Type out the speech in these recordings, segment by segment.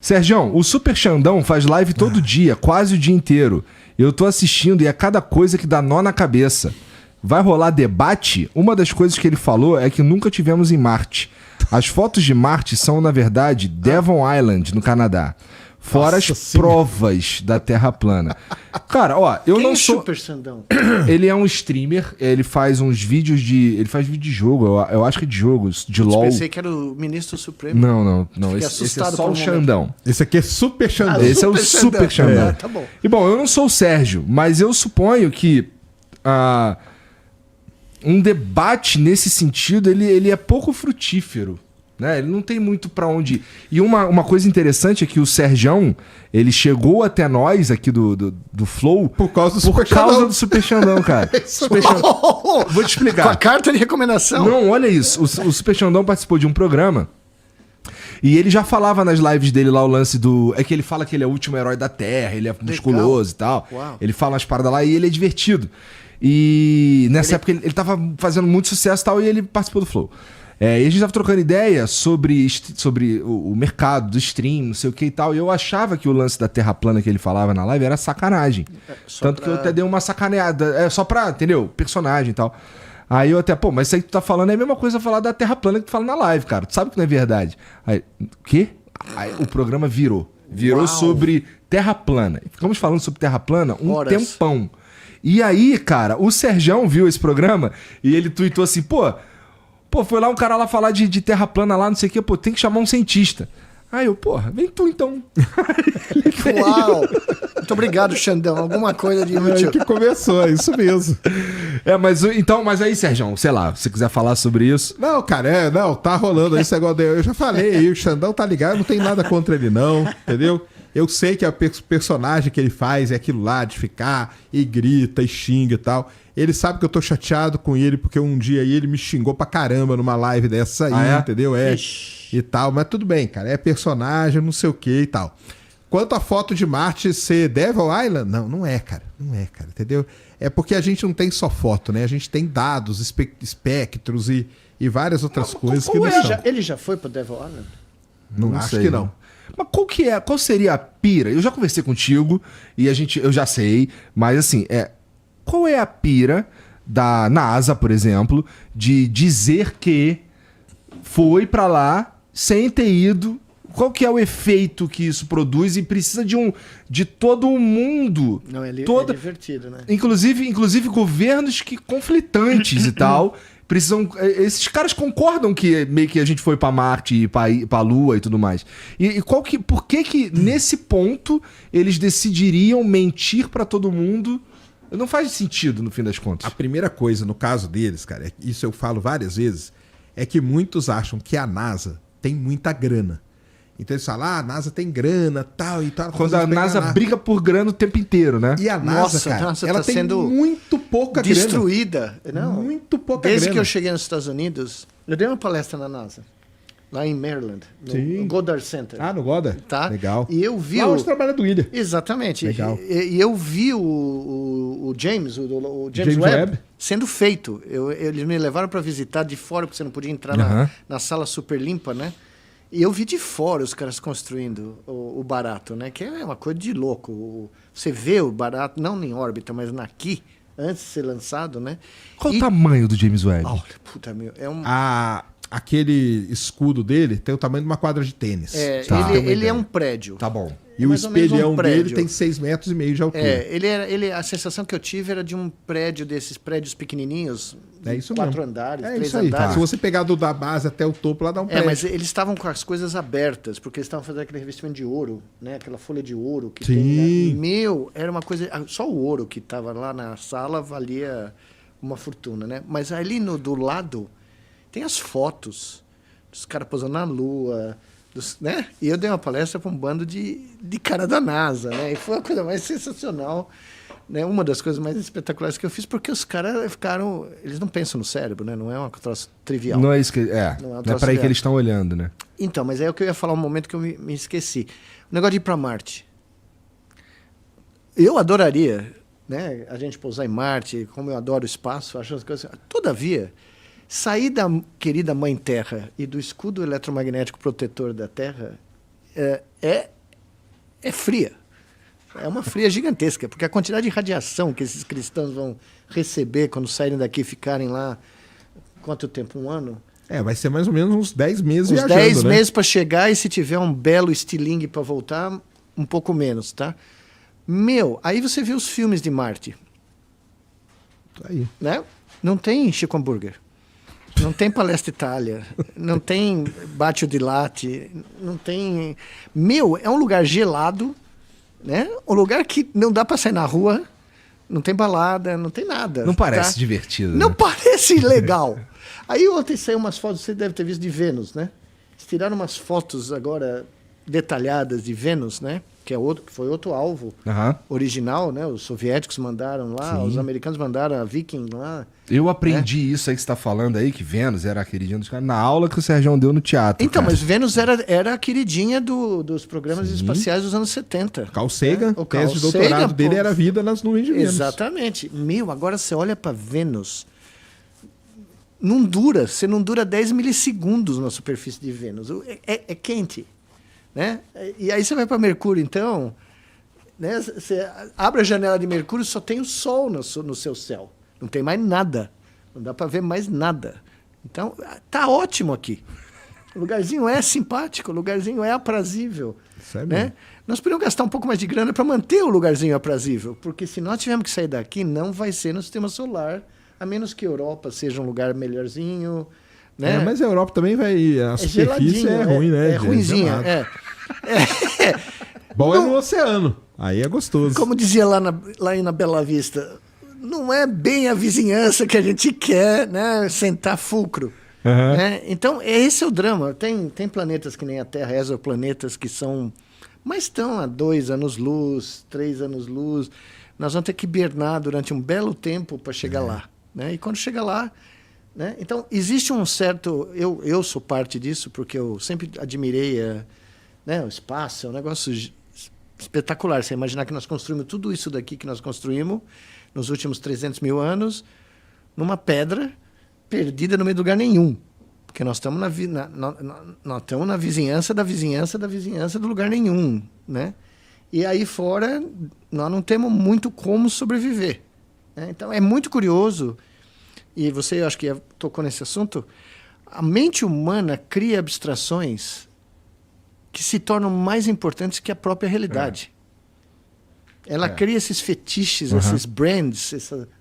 Sergião, o Super Xandão faz live todo dia, quase o dia inteiro. Eu tô assistindo e é cada coisa que dá nó na cabeça. Vai rolar debate? Uma das coisas que ele falou é que nunca tivemos em Marte. As fotos de Marte são, na verdade, Devon Island, no Canadá. Fora as provas da Terra plana. Cara, ó, eu não sou... Super Xandão? Ele é um streamer, ele faz uns vídeos de... Ele faz vídeo de jogo, eu acho que é de jogos, de LOL. Eu pensei que era o ministro supremo. Não. Esse é só o Xandão. Esse aqui é Super Xandão. Esse é o Super Xandão. Tá bom. E bom, eu não sou o Sérgio, mas eu suponho que um debate nesse sentido, ele é pouco frutífero. Né? Ele não tem muito pra onde ir. E uma coisa interessante é que o Sergião, ele chegou até nós aqui do Flow por causa do Super Xandão, cara. Super Xandão. Vou te explicar. Com a carta de recomendação. Não, olha isso. O Super Xandão participou de um programa e ele já falava nas lives dele lá o lance do... É que ele fala que ele é o último herói da Terra, ele é musculoso e tal. Uau. Ele fala umas paradas lá e ele é divertido. E nessa época ele tava fazendo muito sucesso e tal, e ele participou do Flow. E a gente tava trocando ideia sobre o mercado do stream, não sei o que e tal. E eu achava que o lance da Terra plana que ele falava na live era sacanagem. Tanto que eu até dei uma sacaneada. É só pra, entendeu? Personagem e tal. Aí eu até, mas isso aí que tu tá falando é a mesma coisa falar da Terra plana que tu fala na live, cara. Tu sabe que não é verdade. Aí, o quê? Aí o programa virou. Virou sobre Terra plana. Ficamos falando sobre Terra plana tempão. E aí, cara, o Sergião viu esse programa e ele tweetou assim, foi lá um cara lá falar de terra plana lá, não sei o que, tem que chamar um cientista. Aí eu, vem tu então. Uau! Muito obrigado, Xandão. Alguma coisa de útil. Que começou, é isso mesmo. Mas aí, Sergião, sei lá, se você quiser falar sobre isso. Não, cara, tá rolando esse negócio. Eu já falei aí, o Xandão tá ligado, não tem nada contra ele não, entendeu? Eu sei que a personagem que ele faz é aquilo lá de ficar e grita e xinga e tal. Ele sabe que eu tô chateado com ele, porque um dia aí ele me xingou pra caramba numa live dessa aí, entendeu? E tal, mas tudo bem, cara. É personagem, não sei o que e tal. Quanto a foto de Marte ser Devil Island, não é, cara. Não é, cara, entendeu? É porque a gente não tem só foto, né? A gente tem dados, espectros e várias outras coisas que não são. Ele já foi pro Devil Island? Não acho sei, que não. Mas qual seria a pira? Eu já conversei contigo e eu já sei, mas assim, qual é a pira da NASA, por exemplo, de dizer que foi pra lá sem ter ido? Qual que é o efeito que isso produz e precisa de todo o mundo? Não, é divertido, né? Inclusive governos conflitantes e tal. Precisam. Esses caras concordam que meio que a gente foi pra Marte e pra Lua e tudo mais. Por que nesse ponto eles decidiriam mentir pra todo mundo? Não faz sentido, no fim das contas. A primeira coisa, no caso deles, cara, isso eu falo várias vezes, é que muitos acham que a NASA tem muita grana. Então eles falam, a NASA tem grana, tal e tal. Quando a NASA briga por grana o tempo inteiro, né? E a NASA, cara, ela tem muito pouca grana. Destruída. Não, muito pouca grana. Desde que eu cheguei nos Estados Unidos, eu dei uma palestra na NASA. Lá em Maryland, no Goddard Center. No Goddard? Tá? Legal. E eu vi... Lá onde trabalha do William. Exatamente. Legal. E eu vi o James Webb sendo feito. Eles me levaram para visitar de fora, porque você não podia entrar na sala super limpa, né? E eu vi de fora os caras construindo o barato, né? Que é uma coisa de louco. Você vê o barato, não em órbita, mas aqui, antes de ser lançado, né? Qual o tamanho do James Webb? Olha, puta, meu, é um... Aquele escudo dele tem o tamanho de uma quadra de tênis. Ele é um prédio. Tá bom. E o espelhão dele tem 6,5 metros de altura. A sensação que eu tive era de um prédio, desses prédios pequenininhos, É isso 4 mesmo. andares, É 3 isso aí. andares. Se você pegar da base até o topo, lá dá um prédio. Mas eles estavam com as coisas abertas, porque eles estavam fazendo aquele revestimento de ouro, né? Aquela folha de ouro que Sim. tem. Né? Era uma coisa... Só o ouro que estava lá na sala valia uma fortuna, né? Mas ali do lado tem as fotos dos caras posando na Lua, né? E eu dei uma palestra para um bando de cara da NASA, né? E foi a coisa mais sensacional, né? Uma das coisas mais espetaculares que eu fiz, porque os caras ficaram... Eles não pensam no cérebro, né? Não é uma troço trivial. Não é isso que... Não é para aí que eles estão olhando, né? Então, mas é o que eu ia falar um momento que eu me esqueci. O negócio de ir para Marte. Eu adoraria, né? A gente pousar em Marte, como eu adoro o espaço, acho as coisas... Todavia... Sair da querida Mãe Terra e do escudo eletromagnético protetor da Terra é é fria. É uma fria gigantesca, porque a quantidade de radiação que esses cristãos vão receber quando saírem daqui e ficarem lá, quanto tempo? 1 ano? Vai ser mais ou menos uns 10 meses Uns viajando, 10 né? meses para chegar, e se tiver um belo estilingue para voltar, um pouco menos, tá? Aí você vê os filmes de Marte. Aí. Né? Não tem Chico Hambúrguer. Não tem Palestra Itália. Não tem Bátio di Latte. Não tem... é um lugar gelado, né? Um lugar que não dá para sair na rua. Não tem balada, não tem nada. Não parece tá? divertido. Não né? parece legal. Aí ontem saiu umas fotos, você deve ter visto, de Vênus, né? Eles tiraram umas fotos agora detalhadas de Vênus, né? Que foi outro alvo original, né? Os soviéticos mandaram lá, Sim. os americanos mandaram a Viking lá. Eu aprendi isso aí que você está falando aí, que Vênus era a queridinha dos caras, na aula que o Sérgio deu no teatro. Então, cara. mas Vênus era a queridinha dos programas espaciais dos anos 70. Carl Sagan, O tese de Carl doutorado Sagan, dele pô. era vida nas nuvens de Vênus. Exatamente. Agora você olha para Vênus, você não dura 10 milissegundos na superfície de Vênus. É quente. Né? E aí você vai para Mercúrio, então, né? Você abre a janela de Mercúrio, só tem o Sol no seu céu. Não tem mais nada. Não dá para ver mais nada. Então, tá ótimo aqui. O lugarzinho é simpático, o lugarzinho é aprazível. Né? Nós podemos gastar um pouco mais de grana para manter o lugarzinho aprazível, porque se nós tivermos que sair daqui, não vai ser no sistema solar, a menos que a Europa seja um lugar melhorzinho. Né? Mas a Europa também vai... A superfície geladinho, é ruim, né? É ruinzinha, Gelado. Bom, é no oceano. Aí é gostoso. Como dizia lá na Bela Vista, não é bem a vizinhança que a gente quer, né? Sentar fulcro. Né? Então, esse é o drama. Tem planetas que nem a Terra, exoplanetas que são... Mas estão a 2 anos-luz, 3 anos-luz. Nós vamos ter que hibernar durante um belo tempo para chegar lá. Né? E quando chegar lá... Né? Então, existe um certo... Eu sou parte disso, porque eu sempre admirei o espaço. É um negócio espetacular. Você imaginar que nós construímos tudo isso daqui que nós construímos nos últimos 300 mil anos, numa pedra perdida no meio de lugar nenhum. Porque nós estamos na vizinhança da vizinhança da vizinhança do lugar nenhum. Né? E aí fora, nós não temos muito como sobreviver. Né? Então, é muito curioso... E você, eu acho que tocou nesse assunto, a mente humana cria abstrações que se tornam mais importantes que a própria realidade. Ela cria esses fetiches, esses brands,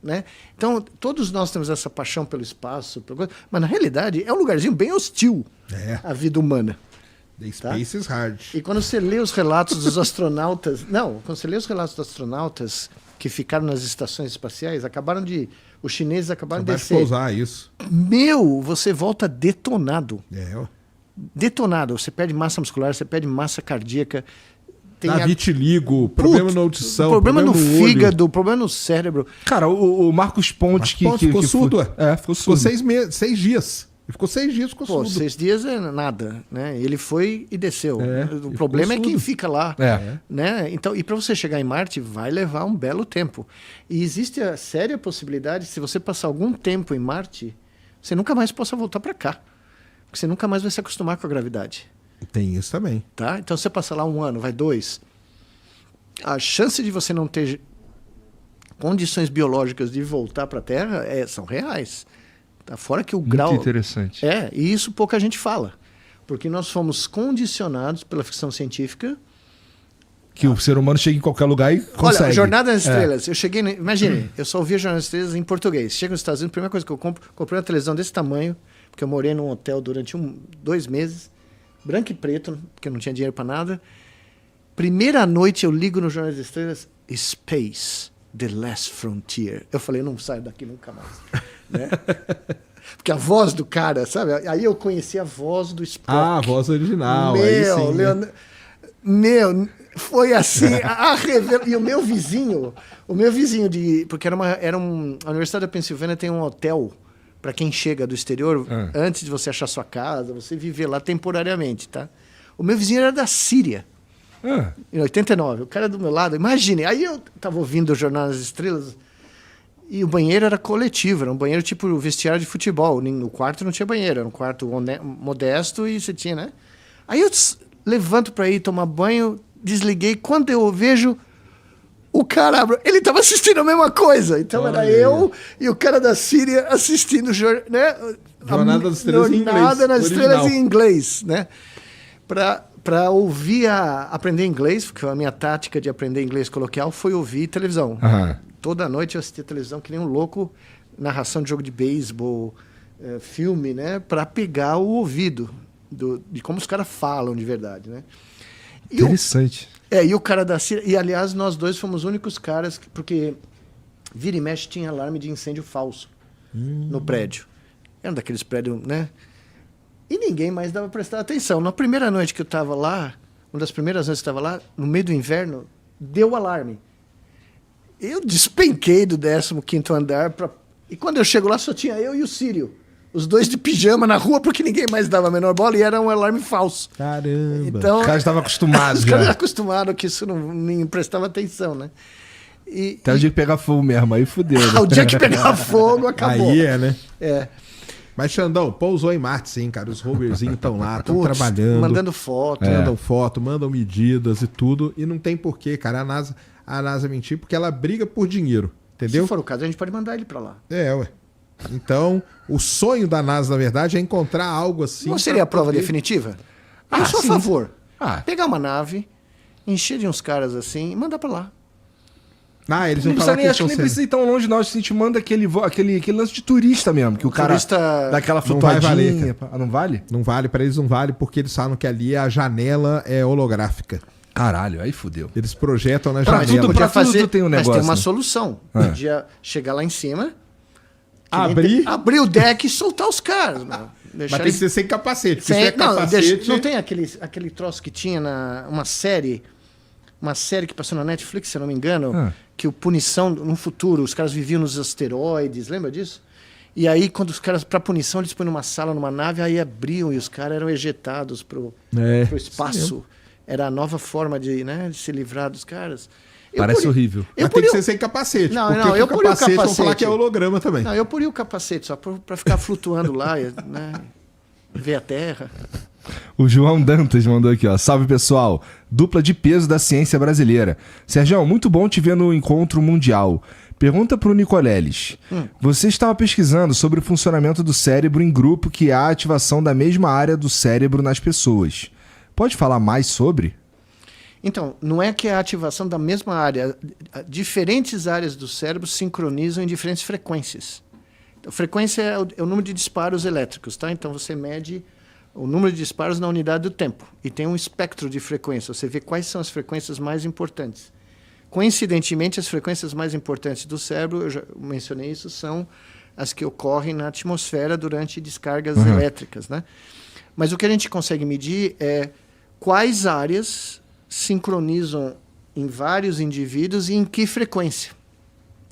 né? Então, todos nós temos essa paixão pelo espaço, mas na realidade é um lugarzinho bem hostil à vida humana. The space is hard. E quando você lê os relatos dos astronautas... quando você lê os relatos dos astronautas que ficaram nas estações espaciais, os chineses acabaram de descer. Pousar isso. Você volta detonado. Detonado. Você perde massa muscular, você perde massa cardíaca. Dá vitiligo, problema na audição, problema no olho. fígado, problema no cérebro. Cara, o Marcos Pontes ficou surdo. Ficou surdo. 6 dias. Ele ficou 6 dias, ficou surdo. 6 dias é nada, né? Ele foi e desceu. O ficou problema é quem surdo. fica lá, né? Então, e para você chegar em Marte vai levar um belo tempo. E existe a séria possibilidade, se você passar algum tempo em Marte, você nunca mais possa voltar para cá, porque você nunca mais vai se acostumar com a gravidade. Tem isso também. Tá? Então, você passa lá 1 ano, vai 2, a chance de você não ter condições biológicas de voltar para a Terra são reais. Tá? Fora que o grau... Muito interessante. E isso pouca gente fala. Porque nós fomos condicionados pela ficção científica. Que o ser humano chega em qualquer lugar e consegue. Olha, Jornada nas Estrelas. Eu cheguei... Imagine, eu só ouvia Jornada nas Estrelas em português. Chego nos Estados Unidos, a primeira coisa que eu comprei uma televisão desse tamanho, porque eu morei num hotel durante 2 meses, branco e preto, porque eu não tinha dinheiro para nada. Primeira noite eu ligo no Jornada das Estrelas, Space, The Last Frontier. Eu falei, não saio daqui nunca mais. Né? Porque a voz do cara, sabe? Aí eu conheci a voz do Spock. A voz original. Aí sim, foi assim, e o meu vizinho, porque a Universidade da Pensilvânia tem um hotel para quem chega do exterior, antes de você achar sua casa, você viver lá temporariamente, tá? O meu vizinho era da Síria. Em 89, o cara do meu lado, imagine, aí eu tava ouvindo o Jornal das Estrelas e o banheiro era coletivo, era um banheiro tipo vestiário de futebol, no quarto não tinha banheiro, era um quarto modesto e você tinha, né? Aí eu levanto para ir tomar banho, desliguei. Quando eu vejo o cara, ele estava assistindo a mesma coisa. Então era eu e o cara da Síria assistindo, né? Jornada das Estrelas em inglês. Jornada nas original. Estrelas em inglês, né? Para ouvir, aprender inglês, porque a minha tática de aprender inglês coloquial foi ouvir televisão. Aham. Toda noite eu assistia televisão que nem um louco, narração de jogo de beisebol, filme, né? Para pegar o ouvido de como os caras falam de verdade, né? E Interessante. e o cara da Síria... E, aliás, nós dois fomos os únicos caras... Porque vira e mexe tinha alarme de incêndio falso no prédio. Era um daqueles prédios, né? E ninguém mais dava prestar atenção. Na primeira noite que eu estava lá, uma das primeiras noites que eu estava lá, no meio do inverno, deu o alarme. Eu despenquei do 15º andar. E quando eu chego lá, só tinha eu e o Sírio. Os dois de pijama na rua, porque ninguém mais dava a menor bola, e era um alarme falso. Caramba. Então, Os caras estavam acostumados os caras já. eram acostumados que isso não nem prestava atenção, né? Até o dia que pegar fogo mesmo, aí fudeu. Né? O dia que pegar fogo, acabou. Aí é, né? É. Mas, Xandão, pousou em Marte, sim, cara. Os roverzinhos estão lá, estão Putz, trabalhando. mandando foto. Mandam foto, mandam medidas e tudo. E não tem porquê, cara, a NASA mentir, porque ela briga por dinheiro, entendeu? Se for o caso, a gente pode mandar ele pra lá. Ué. Então, o sonho da NASA, na verdade, é encontrar algo assim. Não seria a prova poder- definitiva? Eu sou a sim. favor. Ah. Pegar uma nave, encher de uns caras assim e mandar pra lá. Ah, eles Não vão precisa falar nem, que acho que nem estão precisa ir tão longe, não. A gente manda aquele lance de turista mesmo, que o cara Turista dá aquela não vai valer, flutuadinha. Ah, não vale? Não vale, pra eles não vale, porque eles falam que ali a janela é holográfica. Caralho, aí fudeu. Eles projetam na Pra janela. tudo, Podia pra tudo fazer, tem um mas tem negócio, uma né? solução. É. Podia chegar lá em cima, abrir o deck e soltar os caras. Mano. Mas Deixar tem que eles... ser sem capacete. Porque Sem- se é capacete... não tem aquele troço que tinha uma série que passou na Netflix, se eu não me engano, Ah. que o Punição, no futuro, os caras viviam nos asteroides, lembra disso? E aí, quando os caras, pra punição, eles põem numa sala, numa nave, aí abriam e os caras eram ejetados pro espaço. Era a nova forma de se livrar dos caras. Parece horrível. Eu Mas tem que poria- ser sem capacete. Não, porque não, com eu poria o capacete vão falar capacete. que é holograma também. Não, eu poria o capacete só pra ficar flutuando lá, né? Ver a Terra. O João Dantas mandou aqui, ó. Salve, pessoal. Dupla de peso da ciência brasileira. Sérgio, muito bom te ver no encontro mundial. Pergunta pro Nicoleles. Você estava pesquisando sobre o funcionamento do cérebro em grupo que há a ativação da mesma área do cérebro nas pessoas. Pode falar mais sobre? Então, não é que é a ativação da mesma área. Diferentes áreas do cérebro sincronizam em diferentes frequências. Então, frequência é o número de disparos elétricos, tá? Então, você mede o número de disparos na unidade do tempo. E tem um espectro de frequência. Você vê quais são as frequências mais importantes. Coincidentemente, as frequências mais importantes do cérebro, eu já mencionei isso, são as que ocorrem na atmosfera durante descargas elétricas, né? Mas o que a gente consegue medir é quais áreas sincronizam em vários indivíduos e em que frequência.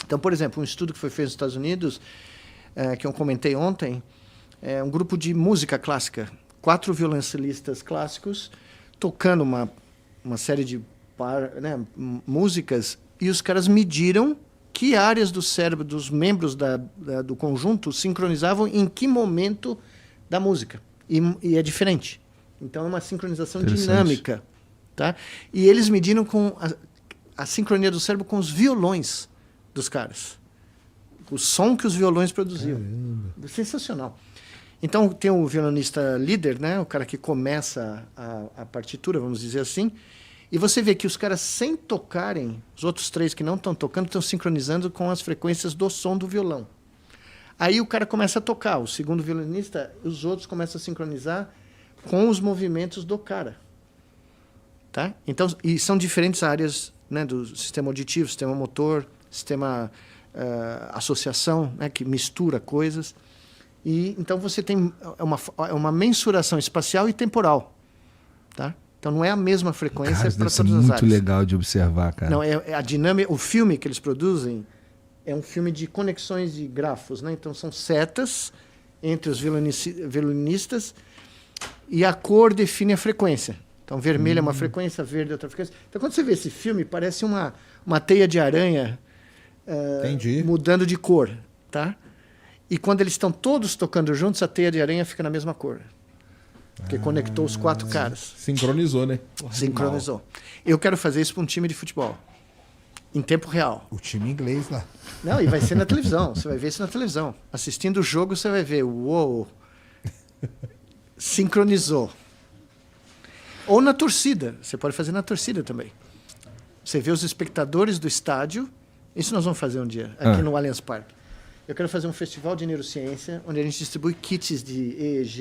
Então, por exemplo, um estudo que foi feito nos Estados Unidos, que eu comentei ontem, é um grupo de música clássica, 4 violoncelistas clássicos tocando uma série de músicas, e os caras mediram que áreas do cérebro dos membros do conjunto sincronizavam em que momento da música. E é diferente. Então, é uma sincronização dinâmica. Tá? E eles mediram com a sincronia do cérebro com os violões dos caras. O som que os violões produziam. Caramba. Sensacional. Então, tem o violonista líder, né? O cara que começa a partitura, vamos dizer assim. E você vê que os caras, sem tocarem, os outros 3 que não estão tocando, estão sincronizando com as frequências do som do violão. Aí o cara começa a tocar, o segundo violinista, os outros começam a sincronizar com os movimentos do cara. Tá? Então, e são diferentes áreas, né, do sistema auditivo, sistema motor, sistema associação, né, que mistura coisas. E então você tem uma mensuração espacial e temporal. Tá? Então não é a mesma frequência para todas as áreas. Muito legal de observar, cara. Não, é a dinâmica. O filme que eles produzem é um filme de conexões de grafos, né? Então são setas entre os violinistas e a cor define a frequência. Então vermelho é uma frequência, verde é outra frequência. Então quando você vê esse filme, parece uma teia de aranha mudando de cor, tá? E quando eles estão todos tocando juntos, a teia de aranha fica na mesma cor. Porque conectou os 4 caras. Sincronizou, né? Sincronizou. Eu quero fazer isso para um time de futebol. Em tempo real. O time inglês lá. Não, e vai ser na televisão. Você vai ver isso na televisão. Assistindo o jogo, você vai ver. Uou! Sincronizou. Ou na torcida. Você pode fazer na torcida também. Você vê os espectadores do estádio. Isso nós vamos fazer um dia, aqui no Allianz Parque. Eu quero fazer um festival de neurociência, onde a gente distribui kits de EEG,